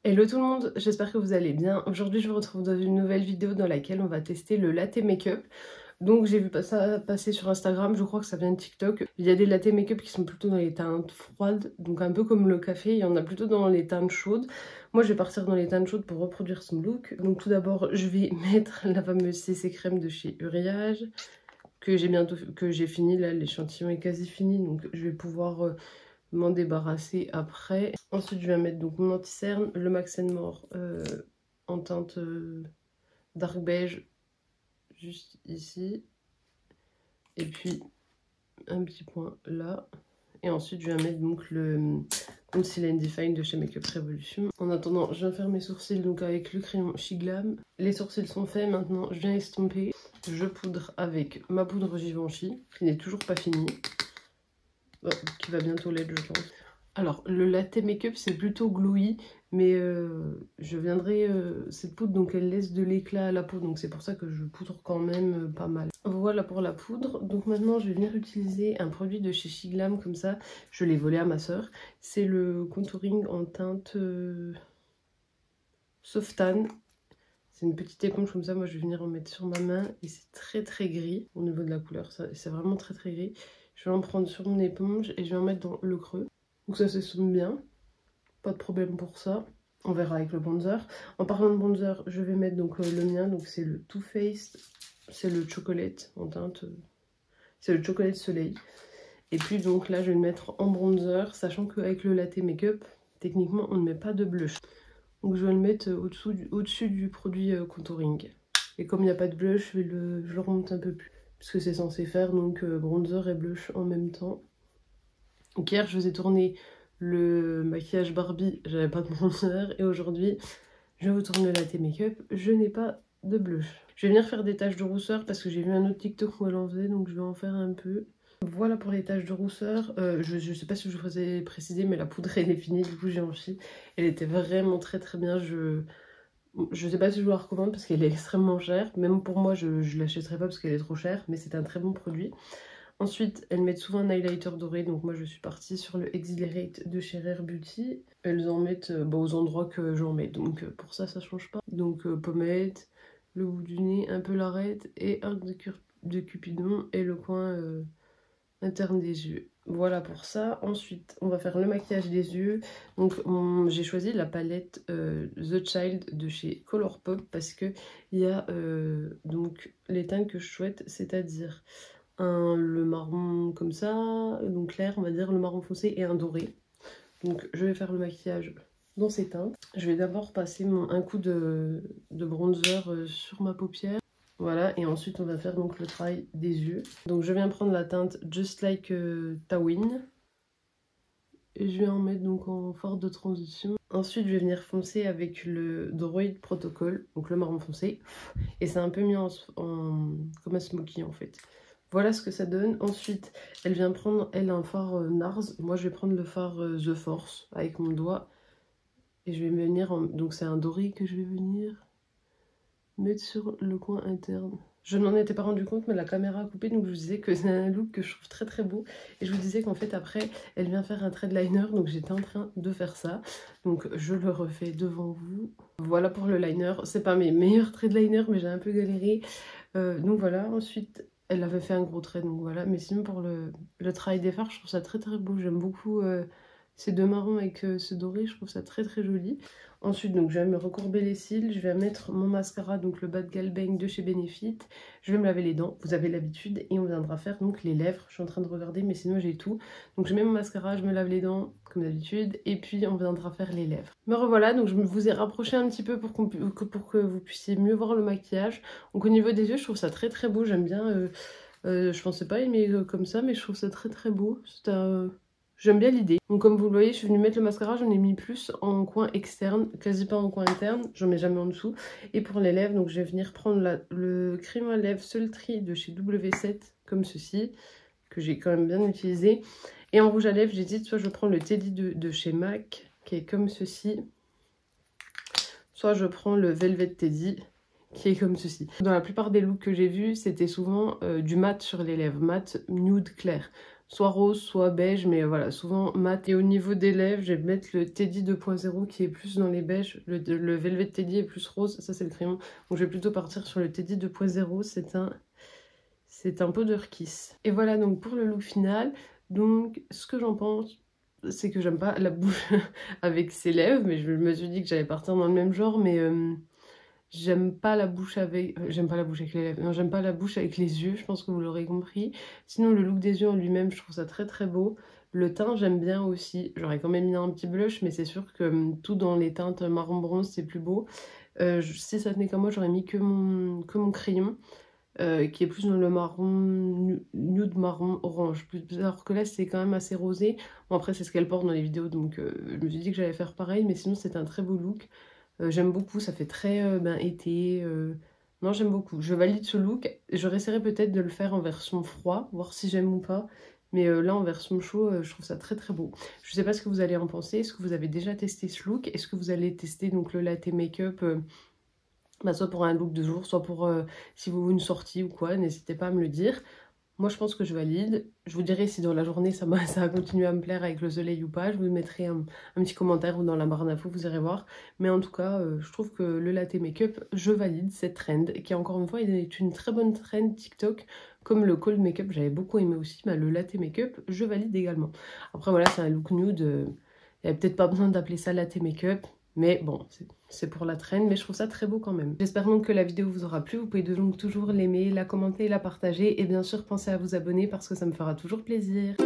Hello tout le monde, j'espère que vous allez bien. Aujourd'hui je vous retrouve dans une nouvelle vidéo dans laquelle on va tester le latte make-up. Donc j'ai vu ça passer sur Instagram, je crois que ça vient de TikTok. Il y a des latte make-up qui sont plutôt dans les teintes froides, donc un peu comme le café, il y en a plutôt dans les teintes chaudes. Moi je vais partir dans les teintes chaudes pour reproduire son look. Donc tout d'abord je vais mettre la fameuse CC crème de chez Uriage, que j'ai fini, là l'échantillon est quasi fini, donc je vais pouvoir m'en débarrasser après. Ensuite je vais mettre donc mon anti-cerne, le Max More en teinte dark beige juste ici, et puis un petit point là, et ensuite je vais mettre donc le Conceal and Define de chez Makeup Revolution. En attendant je viens faire mes sourcils donc avec le crayon Shiglam. Les sourcils sont faits, maintenant je viens estomper. Je poudre avec ma poudre Givenchy qui n'est toujours pas finie, qui va bientôt l'être je pense. Alors le latte make-up c'est plutôt glowy, mais je viendrai cette poudre donc elle laisse de l'éclat à la peau, donc c'est pour ça que je poudre quand même pas mal. Voilà pour la poudre. Donc maintenant je vais venir utiliser un produit de chez Shiglam, comme ça je l'ai volé à ma soeur. C'est le contouring en teinte Soft Tan. C'est une petite éponge comme ça, moi je vais venir en mettre sur ma main et c'est très gris au niveau de la couleur, c'est vraiment très gris. Je vais en prendre sur mon éponge et je vais en mettre dans le creux. Donc ça s'estompe bien, pas de problème pour ça. On verra avec le bronzer. En parlant de bronzer, je vais mettre donc le mien, donc c'est le Too Faced, c'est le chocolate en teinte, c'est le chocolate soleil. Et puis donc là je vais le mettre en bronzer, sachant qu'avec le latte make-up, techniquement on ne met pas de blush. Donc je vais le mettre au-dessus du produit contouring. Et comme il n'y a pas de blush, je le remonte un peu plus, parce que c'est censé faire donc bronzer et blush en même temps. Donc hier je vous ai tourné le maquillage Barbie, j'avais pas de bronzer, et aujourd'hui je vous tourne le latte make-up, je n'ai pas de blush. Je vais venir faire des taches de rousseur parce que j'ai vu un autre TikTok où elle en faisait, donc je vais en faire un peu. Voilà pour les taches de rousseur. Je sais pas si je vous ai précisé, mais la poudre elle est finie, du coup j'ai envie. Elle était vraiment très bien. Je sais pas si je vous la recommande parce qu'elle est extrêmement chère. Même pour moi je l'achèterais pas parce qu'elle est trop chère, mais c'est un très bon produit. Ensuite, elles mettent souvent un highlighter doré, donc moi je suis partie sur le Exhilarate de chez Rare Beauty. Elles en mettent aux endroits que j'en mets, donc pour ça change pas. Donc pommade, le bout du nez, un peu l'arête, et arc de Cupidon, et le coin interne des yeux. Voilà pour ça. Ensuite, on va faire le maquillage des yeux. Donc j'ai choisi la palette The Child de chez Colourpop parce que il y a donc les teintes que je souhaite, c'est-à-dire le marron comme ça, donc clair on va dire, le marron foncé et un doré. Donc je vais faire le maquillage dans ces teintes. Je vais d'abord passer un coup de bronzer sur ma paupière. Voilà, et ensuite on va faire donc le travail des yeux. Donc je viens prendre la teinte Just Like Tawin. Et je vais en mettre donc en phare de transition. Ensuite je vais venir foncer avec le Droid Protocol, donc le marron foncé. Et c'est un peu mis comme un smoky en fait. Voilà ce que ça donne. Ensuite, elle vient prendre, elle, un fard NARS. Moi, je vais prendre le fard The Force avec mon doigt. Et je vais venir, donc c'est un doré que je vais venir mettre sur le coin interne. Je n'en étais pas rendu compte, mais la caméra a coupé, donc je vous disais que c'est un look que je trouve très beau. Et je vous disais qu'en fait, après, elle vient faire un trait de liner, donc j'étais en train de faire ça. Donc je le refais devant vous. Voilà pour le liner. C'est pas mes meilleurs traits de liner, mais j'ai un peu galéré. Donc voilà, ensuite... Elle avait fait un gros trait, donc voilà. Mais sinon, pour le travail des fards, je trouve ça très beau. J'aime beaucoup ces deux marrons avec ce doré, je trouve ça très joli. Ensuite, donc, je vais me recourber les cils. Je vais mettre mon mascara, donc le Bad Gal Bang de chez Benefit. Je vais me laver les dents, vous avez l'habitude. Et on viendra faire donc les lèvres. Je suis en train de regarder, mais sinon j'ai tout. Donc je mets mon mascara, je me lave les dents, comme d'habitude. Et puis on viendra faire les lèvres. Me revoilà, donc je vous ai rapproché un petit peu pour que vous puissiez mieux voir le maquillage. Donc au niveau des yeux, je trouve ça très beau. J'aime bien... je pensais pas aimer comme ça, mais je trouve ça très beau. J'aime bien l'idée. Donc comme vous le voyez, je suis venue mettre le mascara, j'en ai mis plus en coin externe, quasi pas en coin interne, j'en mets jamais en dessous. Et pour les lèvres, donc je vais venir prendre le crème à lèvres Sultry de chez W7, comme ceci, que j'ai quand même bien utilisé. Et en rouge à lèvres, j'hésite, soit je prends le Teddy de chez MAC, qui est comme ceci, soit je prends le Velvet Teddy, qui est comme ceci. Dans la plupart des looks que j'ai vus, c'était souvent du mat sur les lèvres, mat nude clair. soit rose, soit beige, mais voilà, souvent mat. Et au niveau des lèvres, je vais mettre le Teddy 2.0 qui est plus dans les beiges. Le Velvet Teddy est plus rose, ça c'est le crayon. Donc je vais plutôt partir sur le Teddy 2.0, c'est un Powder Kiss. Et voilà donc pour le look final. Donc ce que j'en pense, c'est que j'aime pas la bouche avec ses lèvres, mais je me suis dit que j'allais partir dans le même genre, mais j'aime pas la bouche avec... j'aime pas la bouche avec les lèvres. Non, j'aime pas la bouche avec les yeux, je pense que vous l'aurez compris. Sinon, le look des yeux en lui-même, je trouve ça très très beau. Le teint, j'aime bien aussi. J'aurais quand même mis un petit blush, mais c'est sûr que tout dans les teintes marron bronze, c'est plus beau. Si ça tenait qu'à moi, j'aurais mis que mon crayon. Qui est plus dans le marron, nude marron orange. Alors que là, c'est quand même assez rosé. Bon, après, c'est ce qu'elle porte dans les vidéos, donc je me suis dit que j'allais faire pareil, mais sinon, c'est un très beau look. J'aime beaucoup, ça fait très été. Non, j'aime beaucoup. Je valide ce look. Je réessayerai peut-être de le faire en version froid, voir si j'aime ou pas. Mais là, en version chaud, je trouve ça très très beau. Je sais pas ce que vous allez en penser. Est-ce que vous avez déjà testé ce look? Est-ce que vous allez tester donc le latte make-up soit pour un look de jour, soit pour si vous voulez une sortie ou quoi, n'hésitez pas à me le dire. Moi je pense que je valide. Je vous dirai si dans la journée ça a continué à me plaire avec le soleil ou pas. Je vous mettrai un petit commentaire ou dans la barre d'infos, vous irez voir. Mais en tout cas, je trouve que le latte make-up, je valide cette trend, qui encore une fois est une très bonne trend TikTok. Comme le cold make-up, j'avais beaucoup aimé aussi, mais le latte make-up, je valide également. Après voilà, c'est un look nude, il n'y avait peut-être pas besoin d'appeler ça latte make-up. Mais bon, c'est pour la traîne, mais je trouve ça très beau quand même. J'espère donc que la vidéo vous aura plu. Vous pouvez donc toujours l'aimer, la commenter, la partager. Et bien sûr, pensez à vous abonner parce que ça me fera toujours plaisir.